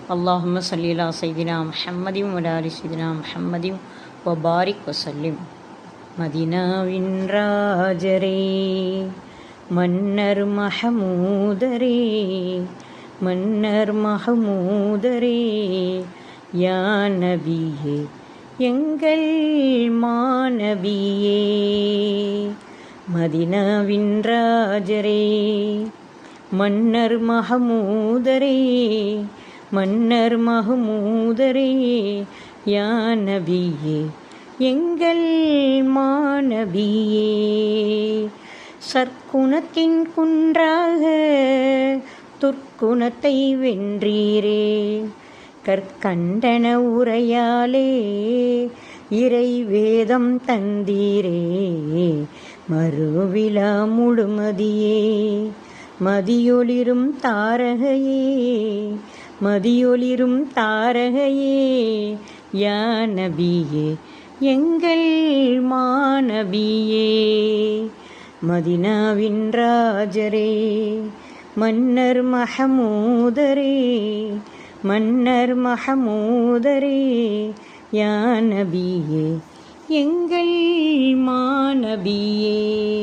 اللهم صل على سيدنا محمد وعلى آل سيدنا محمد وبارك وسلم. மதினாவின் ராஜரே மன்னர் மஹமூதரே, மன்னர் மஹமூதரே, யா நபியே எங்கள் மாநபியே. மதினாவின் ராஜரே மன்னர் மஹமூதரே, மன்னர் மஹமூதரே, யா நபியே எங்கள் மாநபியே. சற்குணத்தின் குன்றாக துர்க்குணத்தை வென்றீரே, கற்கண்டன உரையாலே இறை வேதம் தந்தீரே. மறுவிழா முழுமதியே மதியொளிரும் தாரகையே, மதியொளிரும் தாரகையே, யா நபியே எங்கள் மாநபியே. மதினாவின் ராஜரே மன்னர் மஹமூதரே, மன்னர் மஹமூதரே, யா நபியே எங்கள் மாநபியே.